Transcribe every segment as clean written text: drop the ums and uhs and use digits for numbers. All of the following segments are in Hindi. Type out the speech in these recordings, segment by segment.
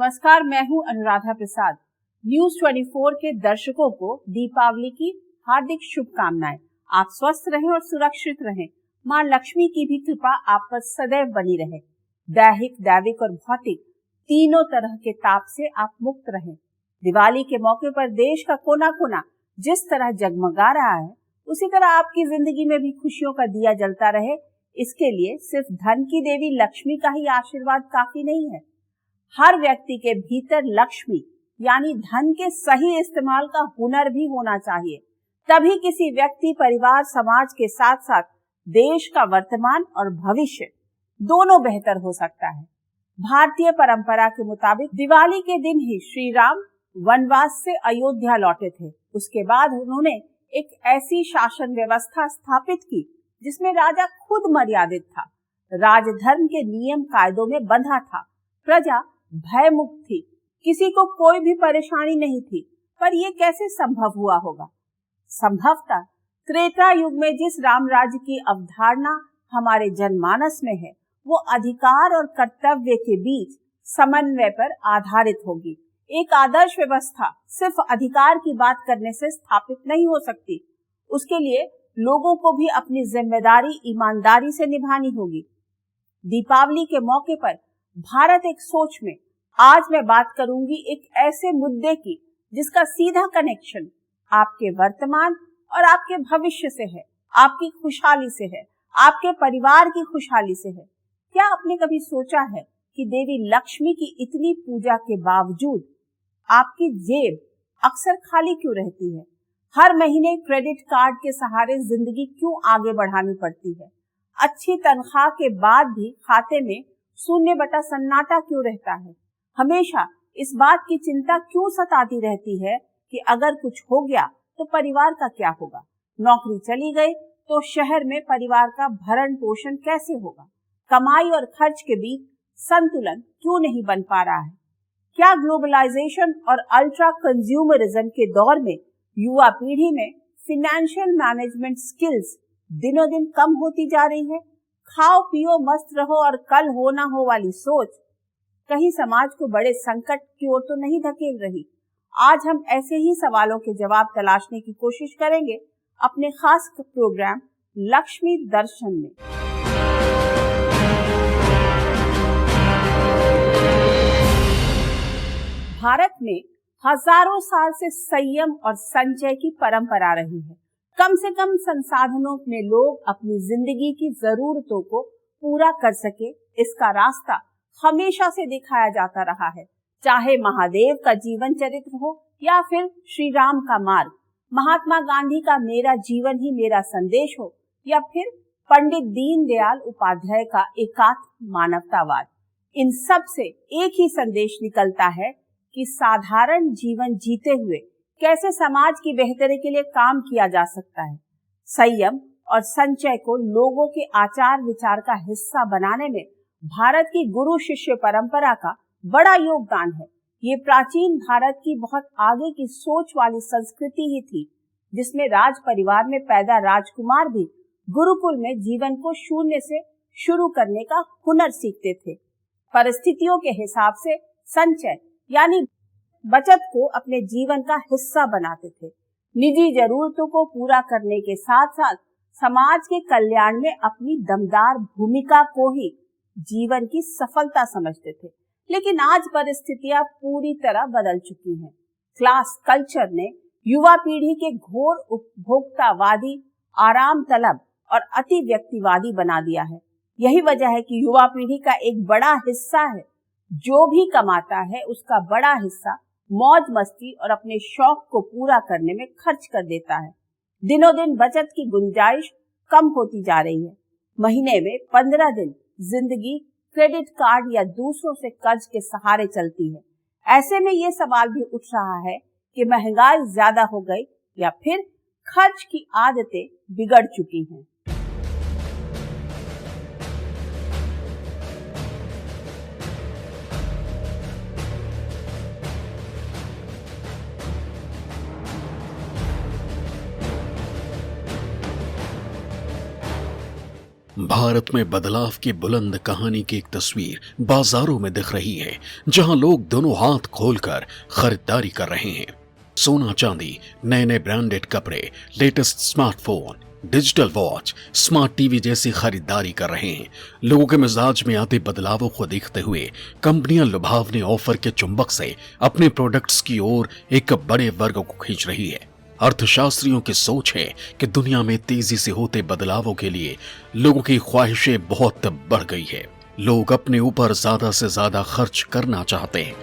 नमस्कार, मैं हूं अनुराधा प्रसाद। न्यूज 24 के दर्शकों को दीपावली की हार्दिक शुभकामनाएं। आप स्वस्थ रहें और सुरक्षित रहें। मां लक्ष्मी की भी कृपा आप पर सदैव बनी रहे। दैहिक, दैविक और भौतिक तीनों तरह के ताप से आप मुक्त रहें। दिवाली के मौके पर देश का कोना कोना जिस तरह जगमगा रहा है, उसी तरह आपकी जिंदगी में भी खुशियों का दिया जलता रहे। इसके लिए सिर्फ धन की देवी लक्ष्मी का ही आशीर्वाद काफी नहीं है। हर व्यक्ति के भीतर लक्ष्मी यानी धन के सही इस्तेमाल का हुनर भी होना चाहिए। तभी किसी व्यक्ति, परिवार, समाज के साथ साथ देश का वर्तमान और भविष्य दोनों बेहतर हो सकता है। भारतीय परंपरा के मुताबिक दिवाली के दिन ही श्री राम वनवास से अयोध्या लौटे थे। उसके बाद उन्होंने एक ऐसी शासन व्यवस्था स्थापित की जिसमें राजा खुद मर्यादित था, राजधर्म के नियम कायदों में बंधा था, प्रजा भयमुक्त थी, किसी को कोई भी परेशानी नहीं थी। पर यह कैसे संभव हुआ होगा? संभवतः त्रेता युग में जिस राम राज्य की अवधारणा हमारे जनमानस में है, वो अधिकार और कर्तव्य के बीच समन्वय पर आधारित होगी। एक आदर्श व्यवस्था सिर्फ अधिकार की बात करने से स्थापित नहीं हो सकती। उसके लिए लोगों को भी अपनी जिम्मेदारी ईमानदारी से निभानी होगी। दीपावली के मौके पर भारत एक सोच में आज मैं बात करूंगी एक ऐसे मुद्दे की जिसका सीधा कनेक्शन आपके वर्तमान और आपके भविष्य से है, आपकी खुशहाली से है, आपके परिवार की खुशहाली से है। क्या आपने कभी सोचा है कि देवी लक्ष्मी की इतनी पूजा के बावजूद आपकी जेब अक्सर खाली क्यों रहती है? हर महीने क्रेडिट कार्ड के सहारे जिंदगी क्यों आगे बढ़ानी पड़ती है? अच्छी तनख्वाह के बाद भी खाते में शून्य बटा सन्नाटा क्यों रहता है? हमेशा इस बात की चिंता क्यों सताती रहती है कि अगर कुछ हो गया तो परिवार का क्या होगा? नौकरी चली गई तो शहर में परिवार का भरण पोषण कैसे होगा? कमाई और खर्च के बीच संतुलन क्यों नहीं बन पा रहा है? क्या ग्लोबलाइजेशन और अल्ट्रा कंज्यूमरिज्म के दौर में युवा पीढ़ी में फिनेंशियल मैनेजमेंट स्किल्स दिनों दिन कम होती जा रही है? खाओ पियो मस्त रहो और कल हो ना हो वाली सोच कहीं समाज को बड़े संकट की ओर तो नहीं धकेल रही? आज हम ऐसे ही सवालों के जवाब तलाशने की कोशिश करेंगे अपने खास प्रोग्राम लक्ष्मी दर्शन में। भारत में हजारों साल से संयम और संचय की परंपरा रही है। कम से कम संसाधनों में लोग अपनी जिंदगी की जरूरतों को पूरा कर सके, इसका रास्ता हमेशा से दिखाया जाता रहा है। चाहे महादेव का जीवन चरित्र हो या फिर श्री राम का मार्ग, महात्मा गांधी का मेरा जीवन ही मेरा संदेश हो या फिर पंडित दीनदयाल उपाध्याय का एकात्म मानवतावाद, इन सब से एक ही संदेश निकलता है कि साधारण जीवन जीते हुए कैसे समाज की बेहतरी के लिए काम किया जा सकता है। संयम और संचय को लोगों के आचार विचार का हिस्सा बनाने में भारत की गुरु शिष्य परंपरा का बड़ा योगदान है। ये प्राचीन भारत की बहुत आगे की सोच वाली संस्कृति ही थी, जिसमें राज परिवार में पैदा राजकुमार भी गुरुकुल में जीवन को शून्य से शुरू करने का हुनर सीखते थे। परिस्थितियों के हिसाब से संचय यानी बचत को अपने जीवन का हिस्सा बनाते थे। निजी जरूरतों को पूरा करने के साथ साथ समाज के कल्याण में अपनी दमदार भूमिका को ही जीवन की सफलता समझते थे। लेकिन आज परिस्थितियां पूरी तरह बदल चुकी हैं। क्लास कल्चर ने युवा पीढ़ी के घोर उपभोक्तावादी, आराम तलब और अति व्यक्तिवादी बना दिया है। यही वजह है कि युवा पीढ़ी का एक बड़ा हिस्सा है, जो भी कमाता है उसका बड़ा हिस्सा मौज मस्ती और अपने शौक को पूरा करने में खर्च कर देता है। दिनों दिन बचत की गुंजाइश कम होती जा रही है। महीने में 15 दिन जिंदगी क्रेडिट कार्ड या दूसरों से कर्ज के सहारे चलती है। ऐसे में ये सवाल भी उठ रहा है कि महंगाई ज्यादा हो गई या फिर खर्च की आदतें बिगड़ चुकी हैं। भारत में बदलाव की बुलंद कहानी की एक तस्वीर बाजारों में दिख रही है, जहां लोग दोनों हाथ खोलकर खरीदारी कर रहे हैं। सोना चांदी, नए नए ब्रांडेड कपड़े, latest smartphone, digital watch, smart TV जैसी खरीदारी कर रहे हैं। लोगों के मिजाज में आते बदलावों को देखते हुए कंपनियां लुभावने ऑफर के चुंबक से अपने प्रोडक्ट्स की ओर एक बड़े वर्ग को खींच रही है। अर्थशास्त्रियों की सोच है कि दुनिया में तेजी से होते बदलावों के लिए लोगों की ख्वाहिशें बहुत बढ़ गई है। लोग अपने ऊपर ज्यादा से ज्यादा खर्च करना चाहते हैं।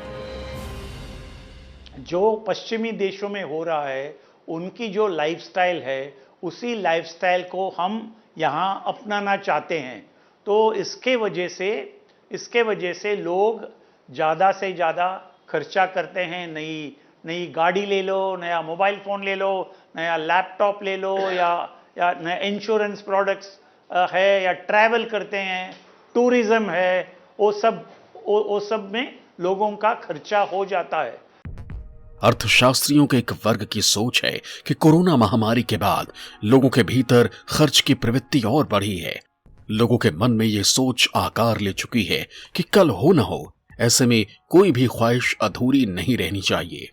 जो पश्चिमी देशों में हो रहा है, उनकी जो लाइफस्टाइल है, उसी लाइफस्टाइल को हम यहाँ अपनाना चाहते हैं। तो इसके वजह से लोग ज़्यादा से ज़्यादा खर्चा करते हैं। नई गाड़ी ले लो, नया मोबाइल फ़ोन ले लो, नया लैपटॉप ले लो, या नया इंश्योरेंस प्रोडक्ट्स है, या ट्रैवल करते हैं, टूरिज़्म है, वो सब में लोगों का खर्चा हो जाता है। अर्थशास्त्रियों के एक वर्ग की सोच है कि कोरोना महामारी के बाद लोगों के भीतर खर्च की प्रवृत्ति और बढ़ी है। लोगों के मन में ये सोच आकार ले चुकी है कि कल हो न हो, ऐसे में कोई भी ख्वाहिश अधूरी नहीं रहनी चाहिए।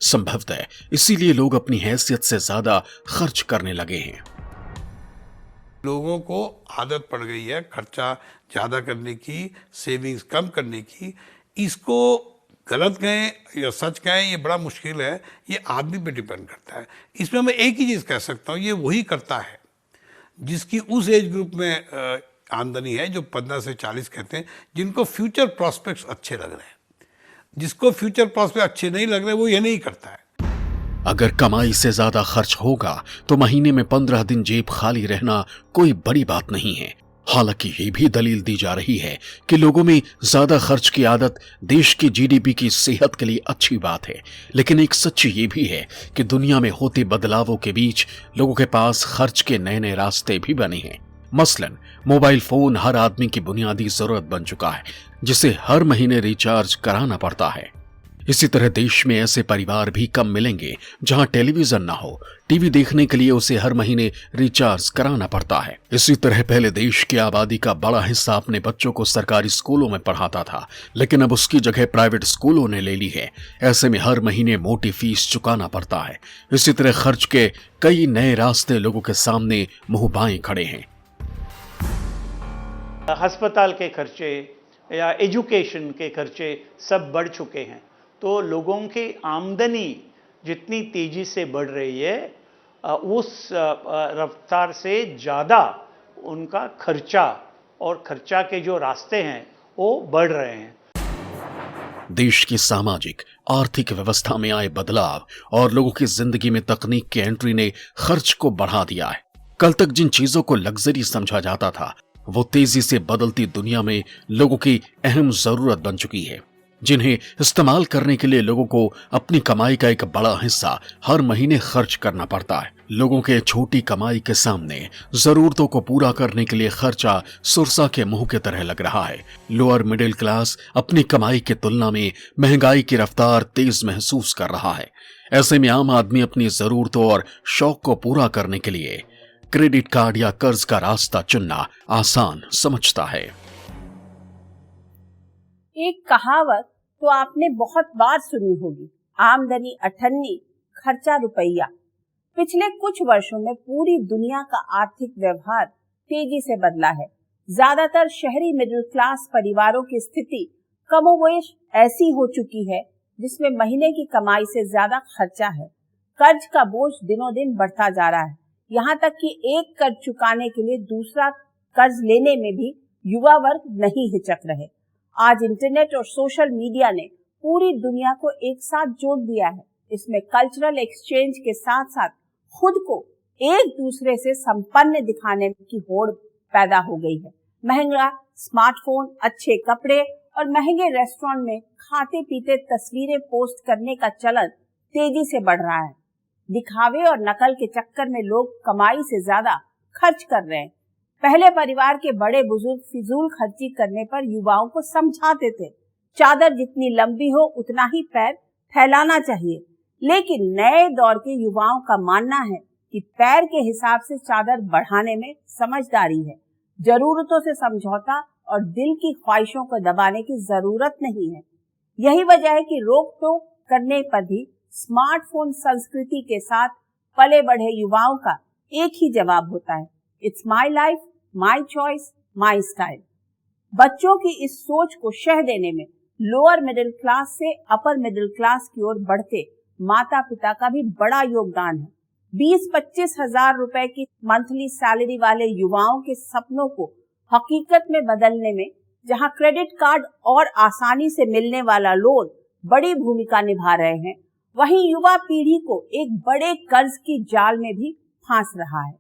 संभवतः इसीलिए लोग अपनी हैसियत से ज्यादा खर्च करने लगे हैं। लोगों को आदत पड़ गई है खर्चा ज्यादा करने की, सेविंग्स कम करने की। इसको गलत कहें या सच कहें, ये बड़ा मुश्किल है, ये आदमी पे डिपेंड करता है। इसमें मैं एक ही चीज कह सकता हूँ, ये वही करता है जिसकी उस एज ग्रुप में आमदनी है, जो 15 से 40 कहते हैं, जिनको फ्यूचर प्रॉस्पेक्ट्स अच्छे लग रहे हैं। जिसको फ्यूचर प्रॉस्पेक्ट अच्छे नहीं लग रहे, वो ये नहीं करता है। अगर कमाई से ज्यादा खर्च होगा तो महीने में 15 दिन जेब खाली रहना कोई बड़ी बात नहीं है। हालांकि ये भी दलील दी जा रही है कि लोगों में ज्यादा खर्च की आदत देश की जीडीपी की सेहत के लिए अच्छी बात है, लेकिन एक सच ये भी है कि दुनिया में होते बदलावों के बीच लोगों के पास खर्च के नए नए रास्ते भी बने हैं। मसलन मोबाइल फोन हर आदमी की बुनियादी जरूरत बन चुका है, जिसे हर महीने रिचार्ज कराना पड़ता है। इसी तरह देश में ऐसे परिवार भी कम मिलेंगे जहां टेलीविजन ना हो। टीवी देखने के लिए उसे हर महीने रिचार्ज कराना पड़ता है। इसी तरह पहले देश की आबादी का बड़ा हिस्सा अपने बच्चों को सरकारी स्कूलों में पढ़ाता था, लेकिन अब उसकी जगह प्राइवेट स्कूलों ने ले ली है। ऐसे में हर महीने मोटी फीस चुकाना पड़ता है। इसी तरह खर्च के कई नए रास्ते लोगों के सामने मुंह बाएं खड़े हैं। अस्पताल के खर्चे या एजुकेशन के खर्चे सब बढ़ चुके हैं। तो लोगों की आमदनी जितनी तेजी से बढ़ रही है, उस रफ्तार से ज़्यादा उनका खर्चा और खर्चा के जो रास्ते हैं वो बढ़ रहे हैं। देश की सामाजिक आर्थिक व्यवस्था में आए बदलाव और लोगों की जिंदगी में तकनीक की एंट्री ने खर्च को बढ़ा दिया है। कल तक जिन चीजों को लग्जरी समझा जाता था, वो तेजी से बदलती दुनिया में लोगों की अहम जरूरत बन चुकी है, जिन्हें इस्तेमाल करने के लिए लोगों को अपनी कमाई का एक बड़ा हिस्सा हर महीने खर्च करना पड़ता है। लोगों के छोटी कमाई के सामने जरूरतों को पूरा करने के लिए खर्चा सुरसा के मुंह की तरह लग रहा है। लोअर मिडिल क्लास अपनी कमाई की तुलना में महंगाई की रफ्तार तेज महसूस कर रहा है। ऐसे में आम आदमी अपनी जरूरतों और शौक को पूरा करने के लिए क्रेडिट कार्ड या कर्ज का रास्ता चुनना आसान समझता है। एक कहावत तो आपने बहुत बार सुनी होगी, आमदनी अठन्नी, खर्चा रुपया। पिछले कुछ वर्षों में पूरी दुनिया का आर्थिक व्यवहार तेजी से बदला है। ज्यादातर शहरी मिडिल क्लास परिवारों की स्थिति कमोबेश ऐसी हो चुकी है जिसमें महीने की कमाई से ज्यादा खर्चा है। कर्ज का बोझ दिनों दिन बढ़ता जा रहा है। यहाँ तक कि एक कर्ज चुकाने के लिए दूसरा कर्ज लेने में भी युवा वर्ग नहीं हिचक रहे। आज इंटरनेट और सोशल मीडिया ने पूरी दुनिया को एक साथ जोड़ दिया है। इसमें कल्चरल एक्सचेंज के साथ साथ खुद को एक दूसरे से संपन्न दिखाने की होड़ पैदा हो गई है। महंगा स्मार्टफोन, अच्छे कपड़े और महंगे रेस्टोरेंट में खाते पीते तस्वीरें पोस्ट करने का चलन तेजी से बढ़ रहा है। दिखावे और नकल के चक्कर में लोग कमाई से ज्यादा खर्च कर रहे हैं। पहले परिवार के बड़े बुजुर्ग फिजूल खर्ची करने पर युवाओं को समझाते थे, चादर जितनी लंबी हो उतना ही पैर फैलाना चाहिए। लेकिन नए दौर के युवाओं का मानना है कि पैर के हिसाब से चादर बढ़ाने में समझदारी है। जरूरतों से समझौता और दिल की ख्वाहिशों को दबाने की जरूरत नहीं है। यही वजह है कि रोक टोक करने पर भी स्मार्टफोन संस्कृति के साथ पले बढ़े युवाओं का एक ही जवाब होता है, it's my life, my choice, my style. बच्चों की इस सोच को शह देने में लोअर मिडिल क्लास से अपर मिडिल क्लास की ओर बढ़ते माता पिता का भी बड़ा योगदान है। 20-25 हजार रुपए की मंथली सैलरी वाले युवाओं के सपनों को हकीकत में बदलने में जहां क्रेडिट कार्ड और आसानी से मिलने वाला लोन बड़ी भूमिका निभा रहे हैं, वहीं युवा पीढ़ी को एक बड़े कर्ज की जाल में भी फांस रहा है।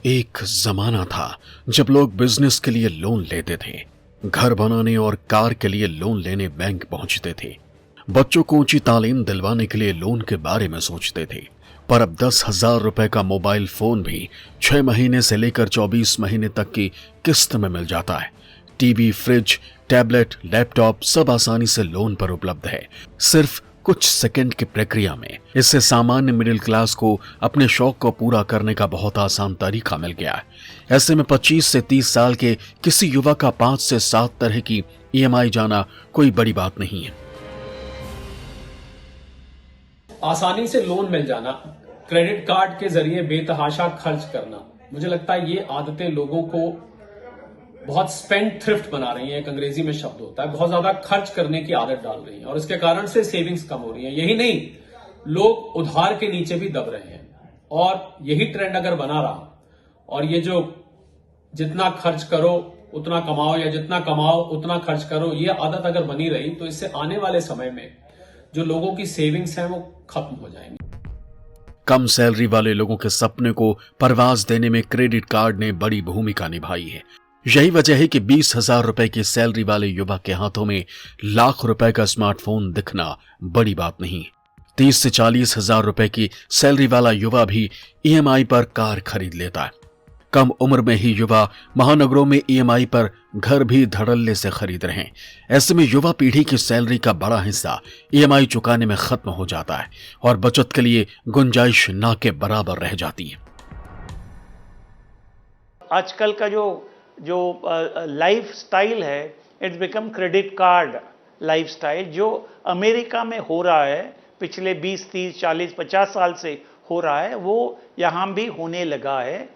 एक जमाना था जब लोग बिजनेस के लिए लोन लेते थे, घर बनाने और कार के लिए लोन लेने बैंक पहुंचते थे, बच्चों को ऊंची तालीम दिलवाने के लिए लोन के बारे में सोचते थे। पर अब 10,000 रुपए का मोबाइल फोन भी 6 महीने से लेकर 24 महीने तक की किस्त में मिल जाता है। टीवी, फ्रिज, टैबलेट, लैपटॉप सब आसानी से लोन पर उपलब्ध है, सिर्फ कुछ सेकंड की प्रक्रिया में। इससे सामान्य मिडिल क्लास को अपने शौक को पूरा करने का बहुत आसान तरीका मिल गया है। ऐसे में 25 से 30 साल के किसी युवा का 5 से 7 तरह की EMI जाना कोई बड़ी बात नहीं है। आसानी से लोन मिल जाना, क्रेडिट कार्ड के जरिए बेतहाशा खर्च करना, मुझे लगता है ये आदतें लोगों को बहुत स्पेंड थ्रिफ्ट बना रही है। एक अंग्रेजी में शब्द होता है, बहुत ज्यादा खर्च करने की आदत डाल रही है और इसके कारण से सेविंग्स कम हो रही है। यही नहीं, लोग उधार के नीचे भी दब रहे हैं और यही ट्रेंड अगर बना रहा और ये जो जितना खर्च करो उतना कमाओ या जितना कमाओ उतना खर्च करो, ये आदत अगर बनी रही तो इससे आने वाले समय में जो लोगों की सेविंग्स हैं वो खत्म हो जाएंगी। कम सैलरी वाले लोगों के सपने को परवाज देने में क्रेडिट कार्ड ने बड़ी भूमिका निभाई है। यही वजह है कि 20,000 रुपए की सैलरी वाले युवा के हाथों में लाख रुपए का स्मार्टफोन दिखना बड़ी बात नहीं। 30 से 40 हजार रुपए की सैलरी वाला युवा भी EMI पर कार खरीद लेता है। कम उम्र में ही युवा महानगरों में EMI पर घर भी धड़ल्ले से खरीद रहे हैं। ऐसे में युवा पीढ़ी की सैलरी का बड़ा हिस्सा EMI चुकाने में खत्म हो जाता है और बचत के लिए गुंजाइश ना के बराबर रह जाती है। आजकल का जो लाइफ स्टाइल है, it's become credit card life style, जो अमेरिका में हो रहा है पिछले 20, 30, 40, 50 साल से हो रहा है, वो यहां भी होने लगा है।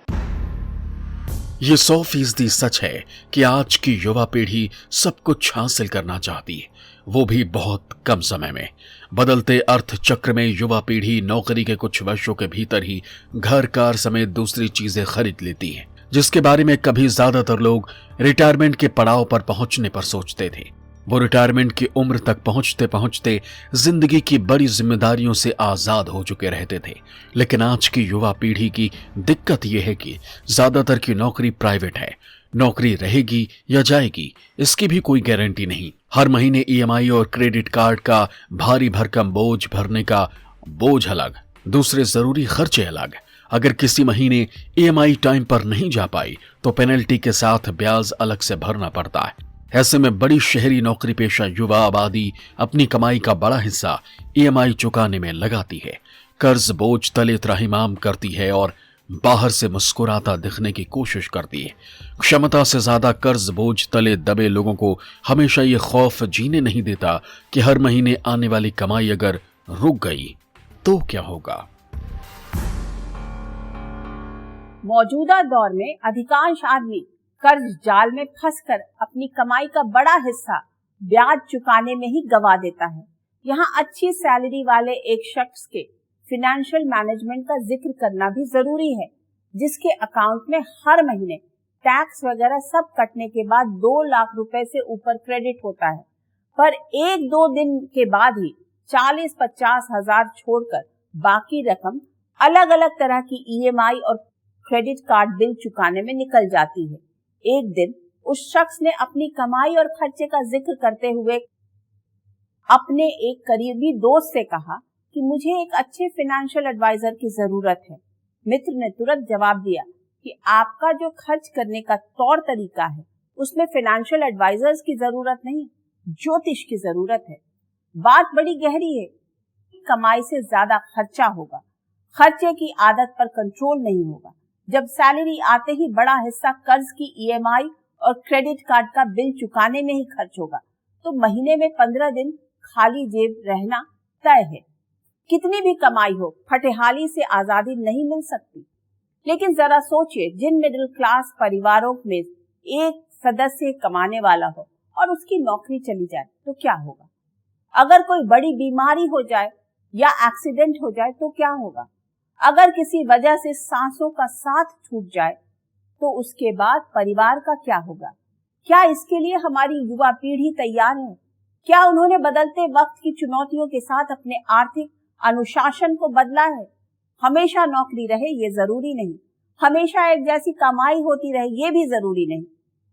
ये 100% सच है कि आज की युवा पीढ़ी सब कुछ हासिल करना चाहती है, वो भी बहुत कम समय में। बदलते अर्थ चक्र में युवा पीढ़ी नौकरी के कुछ वर्षों के भीतर ही घर कार समेत दूसरी चीजें खरीद लेती है, जिसके बारे में कभी ज्यादातर लोग रिटायरमेंट के पड़ाव पर पहुंचने पर सोचते थे। वो रिटायरमेंट की उम्र तक पहुंचते पहुंचते जिंदगी की बड़ी जिम्मेदारियों से आजाद हो चुके रहते थे। लेकिन आज की युवा पीढ़ी की दिक्कत यह है कि ज्यादातर की नौकरी प्राइवेट है। नौकरी रहेगी या जाएगी इसकी भी कोई गारंटी नहीं। हर महीने EMI और क्रेडिट कार्ड का भारी भरकम बोझ भरने का बोझ अलग, दूसरे जरूरी खर्चे अलग। अगर किसी महीने EMI टाइम पर नहीं जा पाई तो पेनल्टी के साथ ब्याज अलग से भरना पड़ता है। ऐसे में बड़ी शहरी नौकरी पेशा युवा आबादी अपनी कमाई का बड़ा हिस्सा EMI चुकाने में लगाती है, कर्ज बोझ तले त्राहिमाम करती है और बाहर से मुस्कुराता दिखने की कोशिश करती है। क्षमता से ज्यादा कर्ज बोझ तले दबे लोगों को हमेशा ये खौफ जीने नहीं देता कि हर महीने आने वाली कमाई अगर रुक गई तो क्या होगा। मौजूदा दौर में अधिकांश आदमी कर्ज जाल में फंसकर अपनी कमाई का बड़ा हिस्सा ब्याज चुकाने में ही गवा देता है। यहाँ अच्छी सैलरी वाले एक शख्स के फिनेंशियल मैनेजमेंट का जिक्र करना भी जरूरी है, जिसके अकाउंट में हर महीने टैक्स वगैरह सब कटने के बाद 2 लाख रुपए से ऊपर क्रेडिट होता है, पर 1-2 दिन के बाद ही 40-50 हजार छोड़कर बाकी रकम अलग अलग तरह की EMI और क्रेडिट कार्ड बिल चुकाने में निकल जाती है। एक दिन उस शख्स ने अपनी कमाई और खर्चे का जिक्र करते हुए अपने एक करीबी दोस्त से कहा कि मुझे एक अच्छे फाइनेंशियल एडवाइजर की जरूरत है। मित्र ने तुरंत जवाब दिया कि आपका जो खर्च करने का तौर तरीका है उसमें फाइनेंशियल एडवाइजर्स की जरूरत नहीं, ज्योतिष की जरूरत है। बात बड़ी गहरी है। कमाई से ज्यादा खर्चा होगा। खर्चे की आदत पर कंट्रोल नहीं होगा। जब सैलरी आते ही बड़ा हिस्सा कर्ज की ईएमआई और क्रेडिट कार्ड का बिल चुकाने में ही खर्च होगा, तो महीने में 15 दिन खाली जेब रहना तय है। कितनी भी कमाई हो, फटेहाली से आजादी नहीं मिल सकती। लेकिन जरा सोचिए, जिन मिडिल क्लास परिवारों में एक सदस्य कमाने वाला हो और उसकी नौकरी चली जाए तो क्या होगा? अगर कोई बड़ी बीमारी हो जाए या एक्सीडेंट हो जाए तो क्या होगा? अगर किसी वजह से सांसों का साथ छूट जाए तो उसके बाद परिवार का क्या होगा? क्या इसके लिए हमारी युवा पीढ़ी तैयार है? क्या उन्होंने बदलते वक्त की चुनौतियों के साथ अपने आर्थिक अनुशासन को बदला है? हमेशा नौकरी रहे ये जरूरी नहीं, हमेशा एक जैसी कमाई होती रहे ये भी जरूरी नहीं।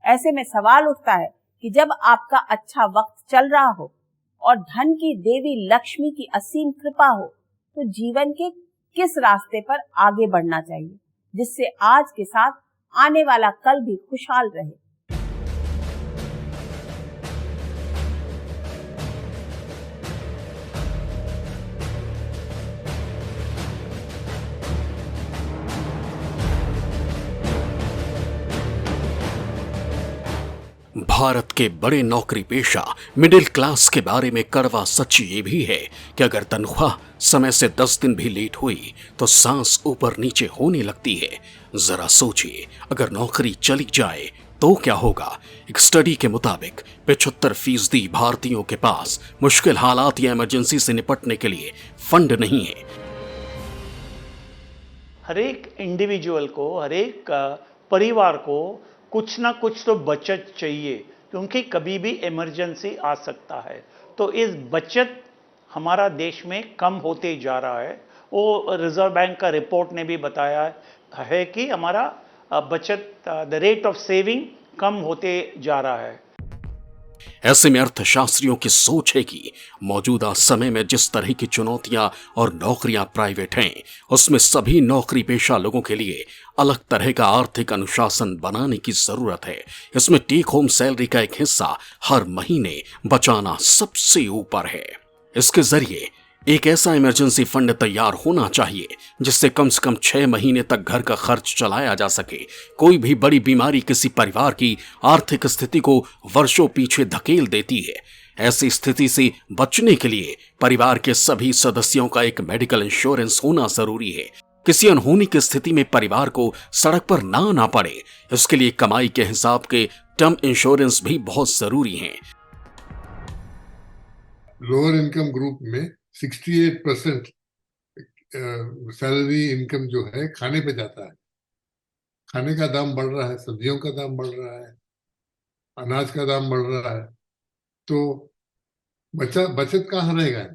ऐसे में सवाल उठता है कि जब आपका अच्छा वक्त चल रहा हो और धन की देवी लक्ष्मी की असीम कृपा हो, तो जीवन के किस रास्ते पर आगे बढ़ना चाहिए जिससे आज के साथ आने वाला कल भी खुशहाल रहे। भारत के बड़े नौकरी पेशा मिडिल क्लास के बारे में कड़वा सच ये भी है कि अगर तनख्वाह समय से 10 दिन भी लेट हुई तो सांस ऊपर नीचे होने लगती है। जरा सोचिए, अगर नौकरी चली जाए तो क्या होगा? एक स्टडी के मुताबिक 75% भारतीयों के पास मुश्किल हालात या इमरजेंसी से निपटने के लिए फंड नहीं है। हर एक इंडिविजुअल को, हर एक परिवार को कुछ ना कुछ तो बचत चाहिए, क्योंकि कभी भी इमरजेंसी आ सकता है। तो इस बचत हमारा देश में कम होते जा रहा है। वो रिजर्व बैंक का रिपोर्ट ने भी बताया है कि हमारा बचत, द रेट ऑफ सेविंग कम होते जा रहा है। ऐसे में अर्थशास्त्रियों की सोच है कि मौजूदा समय में जिस तरह की चुनौतियां और नौकरियां प्राइवेट हैं, उसमें सभी नौकरी पेशा लोगों के लिए अलग तरह का आर्थिक अनुशासन बनाने की जरूरत है। इसमें टेक होम सैलरी का एक हिस्सा हर महीने बचाना सबसे ऊपर है। इसके जरिए एक ऐसा इमरजेंसी फंड तैयार होना चाहिए जिससे कम से कम 6 महीने तक घर का खर्च चलाया जा सके। कोई भी बड़ी बीमारी किसी परिवार की आर्थिक स्थिति को वर्षों पीछे धकेल देती है। ऐसी स्थिति से बचने के लिए परिवार के सभी सदस्यों का एक मेडिकल इंश्योरेंस होना जरूरी है। किसी अनहोनी की स्थिति में परिवार को सड़क पर ना आना पड़े, इसके लिए कमाई के हिसाब के टर्म इंश्योरेंस भी बहुत जरूरी हैं। लोअर इनकम ग्रुप में 68% सैलरी इनकम जो है खाने पे जाता है। खाने का दाम बढ़ रहा है, सब्जियों का दाम बढ़ रहा है, अनाज का दाम बढ़ रहा है, तो बचत कहाँ रहेगा?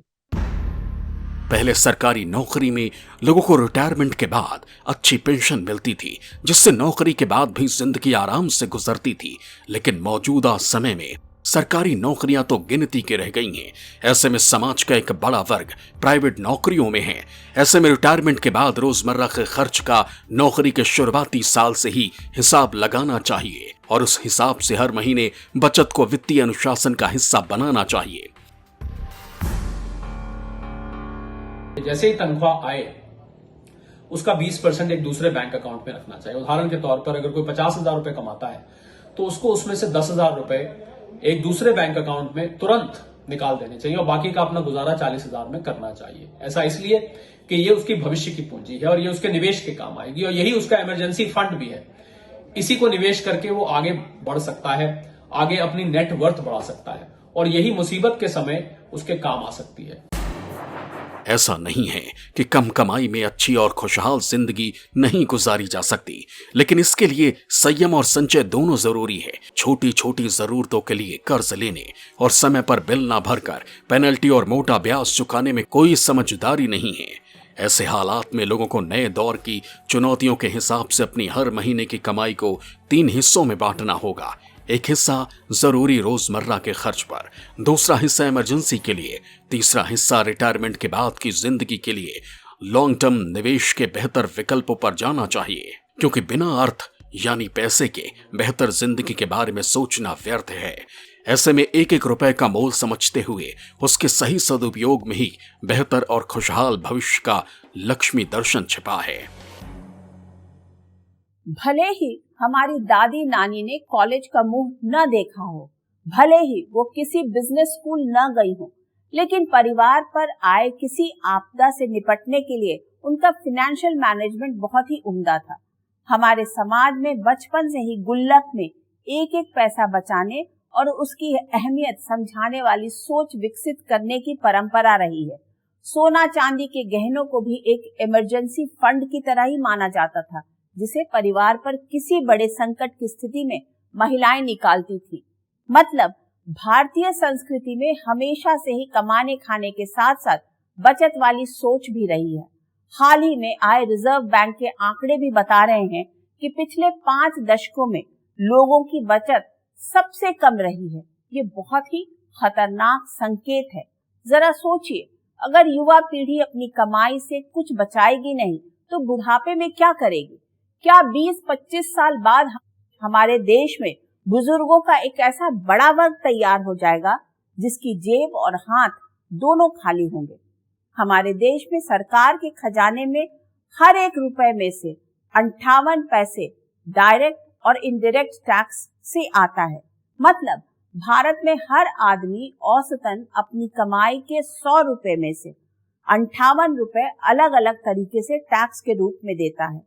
पहले सरकारी नौकरी में लोगों को रिटायरमेंट के बाद अच्छी पेंशन मिलती थी, जिससे नौकरी के बाद भी जिंदगी आराम से गुजरती थी। लेकिन मौजूदा समय में सरकारी नौकरियां तो गिनती के रह गई हैं। ऐसे में समाज का एक बड़ा वर्ग प्राइवेट नौकरियों में है। ऐसे में रिटायरमेंट के बाद रोजमर्रा के खर्च का नौकरी के शुरुआती साल से ही हिसाब लगाना चाहिए और उस हिसाब से हर महीने बचत को वित्तीय अनुशासन का हिस्सा बनाना चाहिए। जैसे ही तनख्वाह आए उसका 20% एक दूसरे बैंक अकाउंट में रखना चाहिए। उदाहरण के तौर पर अगर कोई 50,000 रुपए कमाता है तो उसको उसमें से 10,000 रुपए एक दूसरे बैंक अकाउंट में तुरंत निकाल देने चाहिए और बाकी का अपना गुजारा 40,000 में करना चाहिए। ऐसा इसलिए कि ये उसकी भविष्य की पूंजी है और ये उसके निवेश के काम आएगी और यही उसका इमरजेंसी फंड भी है। इसी को निवेश करके वो आगे बढ़ सकता है, आगे अपनी नेट वर्थ बढ़ा सकता है और यही मुसीबत के समय उसके काम आ सकती है। ऐसा नहीं है कि कम कमाई में अच्छी और खुशहाल जिंदगी नहीं गुजारी जा सकती, लेकिन इसके लिए संयम और संचय दोनों जरूरी है। छोटी छोटी जरूरतों के लिए कर्ज लेने और समय पर बिल ना भरकर पेनल्टी और मोटा ब्याज चुकाने में कोई समझदारी नहीं है। ऐसे हालात में लोगों को नए दौर की चुनौतियों के हिसाब से अपनी हर महीने की कमाई को 3 हिस्सों में बांटना होगा। एक हिस्सा जरूरी रोजमर्रा के खर्च पर, दूसरा हिस्सा इमरजेंसी के लिए, तीसरा हिस्सा रिटायरमेंट के बाद की जिंदगी के लिए लॉन्ग टर्म निवेश के बेहतर विकल्पों पर जाना चाहिए। क्योंकि बिना अर्थ यानी पैसे के बेहतर जिंदगी के बारे में सोचना व्यर्थ है। ऐसे में एक एक रुपए का मोल समझते हुए उसके सही सदुपयोग में ही बेहतर और खुशहाल भविष्य का लक्ष्मी दर्शन छिपा है। भले ही हमारी दादी नानी ने कॉलेज का मुंह न देखा हो, भले ही वो किसी बिजनेस स्कूल न गई हो, लेकिन परिवार पर आए किसी आपदा से निपटने के लिए उनका फाइनेंशियल मैनेजमेंट बहुत ही उम्दा था। हमारे समाज में बचपन से ही गुल्लक में एक एक पैसा बचाने और उसकी अहमियत समझाने वाली सोच विकसित करने की परंपरा रही है। सोना चांदी के गहनों को भी एक इमरजेंसी फंड की तरह ही माना जाता था, जिसे परिवार पर किसी बड़े संकट की स्थिति में महिलाएं निकालती थी। मतलब भारतीय संस्कृति में हमेशा से ही कमाने खाने के साथ साथ बचत वाली सोच भी रही है। हाल ही में आए रिजर्व बैंक के आंकड़े भी बता रहे हैं कि पिछले 5 दशकों में लोगों की बचत सबसे कम रही है। ये बहुत ही खतरनाक संकेत है। जरा सोचिए, अगर युवा पीढ़ी अपनी कमाई से कुछ बचाएगी नहीं तो बुढ़ापे में क्या करेगी? क्या 20-25 साल बाद हमारे देश में बुजुर्गों का एक ऐसा बड़ा वर्ग तैयार हो जाएगा जिसकी जेब और हाथ दोनों खाली होंगे? हमारे देश में सरकार के खजाने में हर एक रुपए में से 58 पैसे डायरेक्ट और इनडायरेक्ट टैक्स से आता है। मतलब भारत में हर आदमी औसतन अपनी कमाई के 100 रुपए में से 58 रुपए अलग अलग तरीके से टैक्स के रूप में देता है।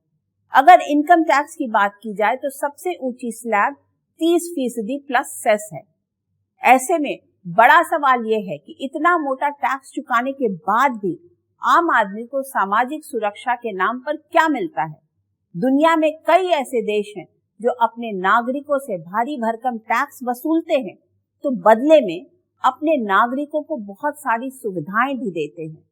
अगर इनकम टैक्स की बात की जाए तो सबसे ऊंची स्लैब 30% प्लस सेस है। ऐसे में बड़ा सवाल यह है कि इतना मोटा टैक्स चुकाने के बाद भी आम आदमी को सामाजिक सुरक्षा के नाम पर क्या मिलता है? दुनिया में कई ऐसे देश हैं जो अपने नागरिकों से भारी भरकम टैक्स वसूलते हैं तो बदले में अपने नागरिकों को बहुत सारी सुविधाएं भी देते हैं।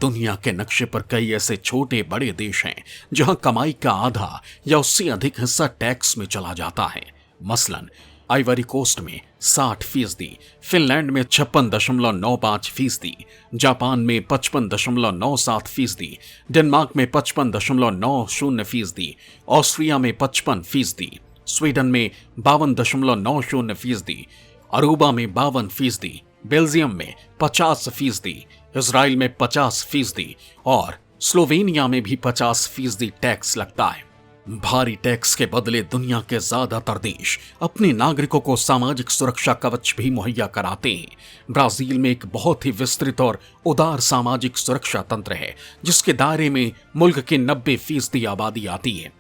दुनिया के नक्शे पर कई ऐसे छोटे बड़े देश हैं जहां कमाई का आधा या उससे अधिक हिस्सा टैक्स में चला जाता है। मसलन आइवरी कोस्ट में 60%, फिनलैंड में 56.95%, जापान में 55.97%, डेनमार्क में 55.90%, ऑस्ट्रिया में 55%, स्वीडन में 52.90%, अरूबा में 52%, बेल्जियम में 50%, इजराइल में 50% और स्लोवेनिया में भी 50% टैक्स लगता है। भारी टैक्स के बदले दुनिया के ज्यादातर देश अपने नागरिकों को सामाजिक सुरक्षा कवच भी मुहैया कराते हैं। ब्राजील में एक बहुत ही विस्तृत और उदार सामाजिक सुरक्षा तंत्र है जिसके दायरे में मुल्क की 90% आबादी आती है।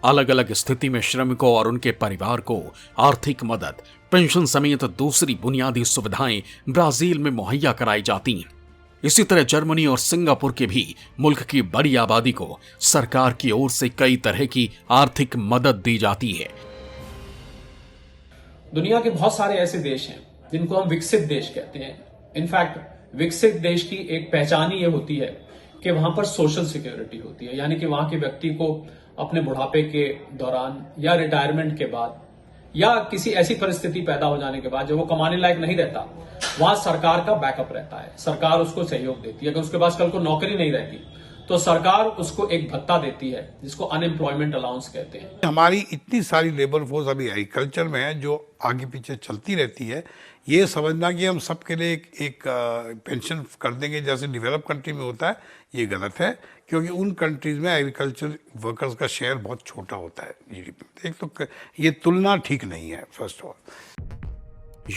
अलग अलग स्थिति में श्रमिकों और उनके परिवार को आर्थिक मदद, पेंशन समेत दूसरी बुनियादी सुविधाएं ब्राजील में मुहैया कराई जाती हैं। इसी तरह जर्मनी और सिंगापुर के भी मुल्क की बड़ी आबादी को सरकार की ओर से कई तरह की आर्थिक मदद दी जाती है। दुनिया के बहुत सारे ऐसे देश हैं जिनको हम विकसित देश कहते हैं। इनफैक्ट विकसित देश की एक पहचान ही ये होती है कि वहां पर सोशल सिक्योरिटी होती है, यानी कि वहां के व्यक्ति को अपने बुढ़ापे के दौरान या रिटायरमेंट के बाद या किसी ऐसी परिस्थिति पैदा हो जाने के बाद जब वो कमाने लायक नहीं रहता, वहां सरकार का बैकअप रहता है, सरकार उसको सहयोग देती है। अगर उसके पास कल को नौकरी नहीं रहती तो सरकार उसको एक भत्ता देती है जिसको अनएम्प्लॉयमेंट अलाउंस कहते हैं। हमारी इतनी सारी लेबर फोर्स अभी एग्रीकल्चर में है जो आगे पीछे चलती रहती है। ये समझना कि हम सबके लिए एक पेंशन कर देंगे जैसे डेवलप कंट्री में होता है, ये गलत है, क्योंकि उन कंट्रीज में एग्रीकल्चर वर्कर्स का शेयर बहुत छोटा होता है जीडीपी। एक तो ये तुलना ठीक नहीं है। फर्स्ट ऑफ ऑल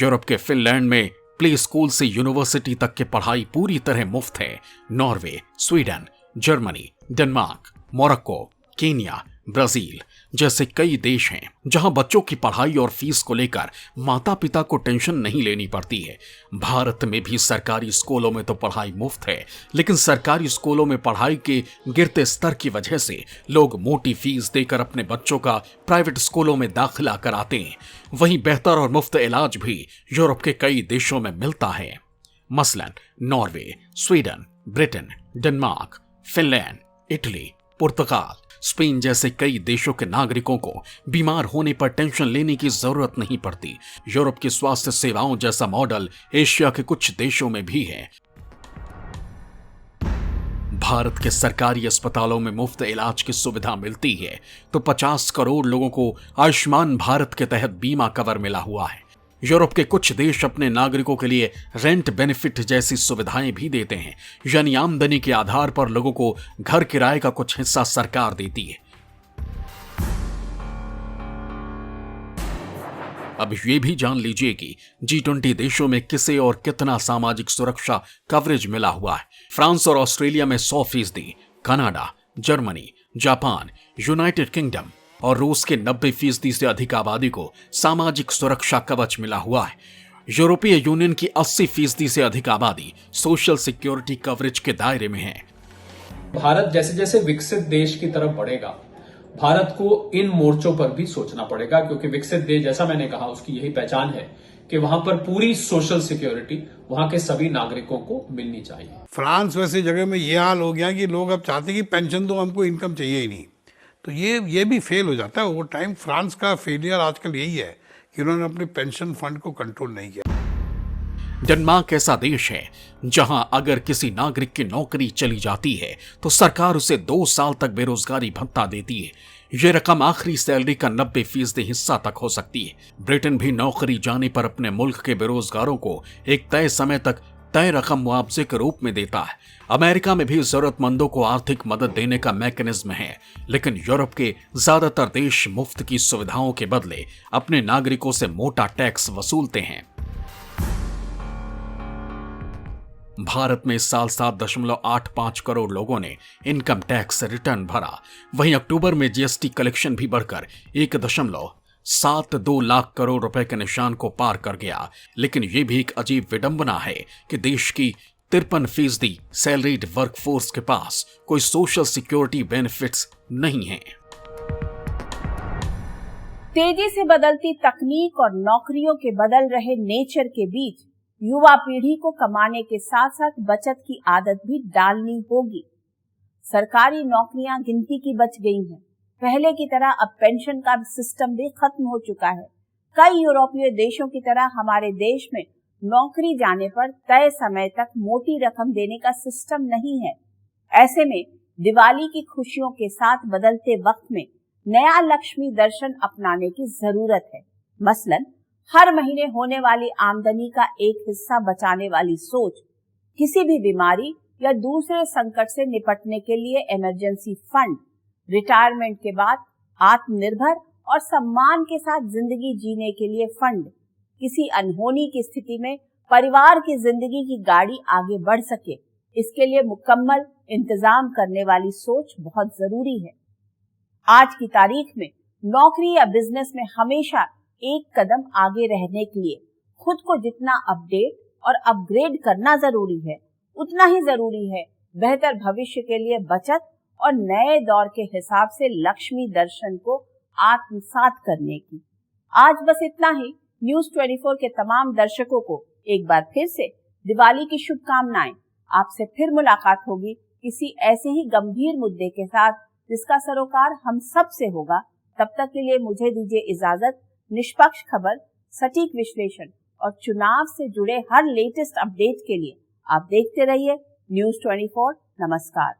यूरोप के फिनलैंड में प्ले स्कूल से यूनिवर्सिटी तक की पढ़ाई पूरी तरह मुफ्त है। Norway, Sweden, Germany, Denmark, Morocco, Kenya, Brazil जैसे कई देश हैं जहां बच्चों की पढ़ाई और फीस को लेकर माता पिता को टेंशन नहीं लेनी पड़ती है। भारत में भी सरकारी स्कूलों में तो पढ़ाई मुफ्त है, लेकिन सरकारी स्कूलों में पढ़ाई के गिरते स्तर की वजह से लोग मोटी फीस देकर अपने बच्चों का प्राइवेट स्कूलों में दाखिला कराते हैं। वहीं बेहतर और मुफ्त इलाज भी यूरोप के कई देशों में मिलता है। मसलन Norway, Sweden, Britain, Denmark, Finland, Italy, पुर्तगाल, स्पेन जैसे कई देशों के नागरिकों को बीमार होने पर टेंशन लेने की जरूरत नहीं पड़ती। यूरोप की स्वास्थ्य सेवाओं जैसा मॉडल एशिया के कुछ देशों में भी है। भारत के सरकारी अस्पतालों में मुफ्त इलाज की सुविधा मिलती है तो 50 करोड़ लोगों को आयुष्मान भारत के तहत बीमा कवर मिला हुआ है। यूरोप के कुछ देश अपने नागरिकों के लिए रेंट बेनिफिट जैसी सुविधाएं भी देते हैं, यानी आमदनी के आधार पर लोगों को घर किराए का कुछ हिस्सा सरकार देती है। अब ये भी जान लीजिए कि G20 देशों में किसे और कितना सामाजिक सुरक्षा कवरेज मिला हुआ है। फ्रांस और ऑस्ट्रेलिया में 100%, Canada, Germany, Japan, United kingdom और रूस के 90% से अधिक आबादी को सामाजिक सुरक्षा कवच मिला हुआ है। यूरोपीय यूनियन की 80% से अधिक आबादी सोशल सिक्योरिटी कवरेज के दायरे में है। भारत जैसे जैसे विकसित देश की तरफ बढ़ेगा, भारत को इन मोर्चों पर भी सोचना पड़ेगा, क्योंकि विकसित देश, जैसा मैंने कहा, उसकी यही पहचान है कि वहां पर पूरी सोशल सिक्योरिटी वहां के सभी नागरिकों को मिलनी चाहिए। फ्रांस वैसी जगह में ये हाल हो गया कि लोग अब चाहते हैं कि पेंशन तो हमको इनकम चाहिए ही नहीं, तो ये भी फेल हो जाता है ओवर टाइम। फ्रांस का फेलियर आजकल यही है कि उन्होंने अपने पेंशन फंड को कंट्रोल नहीं किया। डेनमार्क ऐसा देश है जहां अगर किसी नागरिक की नौकरी चली जाती है तो सरकार उसे 2 साल तक बेरोजगारी भत्ता देती है। यह रकम आखिरी सैलरी का 90% हिस्सा तक हो सकती है। ब्रिटेन भी नौकरी जाने पर अपने मुल्क के बेरोजगारों को एक तय समय तक तय रकम मुआवजे के रूप में देता है। अमेरिका में भी जरूरतमंदों को आर्थिक मदद देने का मैकेनिज्म है, लेकिन यूरोप के ज्यादातर देश मुफ्त की सुविधाओं के बदले अपने नागरिकों से मोटा टैक्स वसूलते हैं। भारत में इस साल 7.85 करोड़ लोगों ने इनकम टैक्स रिटर्न भरा। वहीं अक्टूबर में जीएसटी कलेक्शन भी बढ़कर 1.72 लाख करोड़ रुपए के निशान को पार कर गया। लेकिन यह भी एक अजीब विडंबना है कि देश की 53% सैलरीड वर्कफोर्स के पास कोई सोशल सिक्योरिटी बेनिफिट्स नहीं है। तेजी से बदलती तकनीक और नौकरियों के बदल रहे नेचर के बीच युवा पीढ़ी को कमाने के साथ साथ बचत की आदत भी डालनी होगी। सरकारी नौकरियां गिनती की बच गई हैं। पहले की तरह अब पेंशन का सिस्टम भी खत्म हो चुका है। कई यूरोपीय देशों की तरह हमारे देश में नौकरी जाने पर तय समय तक मोटी रकम देने का सिस्टम नहीं है। ऐसे में दिवाली की खुशियों के साथ बदलते वक्त में नया लक्ष्मी दर्शन अपनाने की जरूरत है। मसलन हर महीने होने वाली आमदनी का एक हिस्सा बचाने वाली सोच, किसी भी बीमारी या दूसरे संकट से निपटने के लिए इमरजेंसी फंड, रिटायरमेंट के बाद आत्मनिर्भर और सम्मान के साथ जिंदगी जीने के लिए फंड, किसी अनहोनी की स्थिति में परिवार की जिंदगी की गाड़ी आगे बढ़ सके, इसके लिए मुकम्मल इंतजाम करने वाली सोच बहुत जरूरी है। आज की तारीख में नौकरी या बिजनेस में हमेशा एक कदम आगे रहने के लिए खुद को जितना अपडेट और अपग्रेड करना जरूरी है, उतना ही जरूरी है बेहतर भविष्य के लिए बचत और नए दौर के हिसाब से लक्ष्मी दर्शन को आत्मसात करने की। आज बस इतना ही। न्यूज़ 24 के तमाम दर्शकों को एक बार फिर से दिवाली की शुभकामनाएं। आपसे फिर मुलाकात होगी किसी ऐसे ही गंभीर मुद्दे के साथ जिसका सरोकार हम सब से होगा। तब तक के लिए मुझे दीजिए इजाजत। निष्पक्ष खबर, सटीक विश्लेषण और चुनाव से जुड़े हर लेटेस्ट अपडेट के लिए आप देखते रहिए न्यूज़ 24। नमस्कार।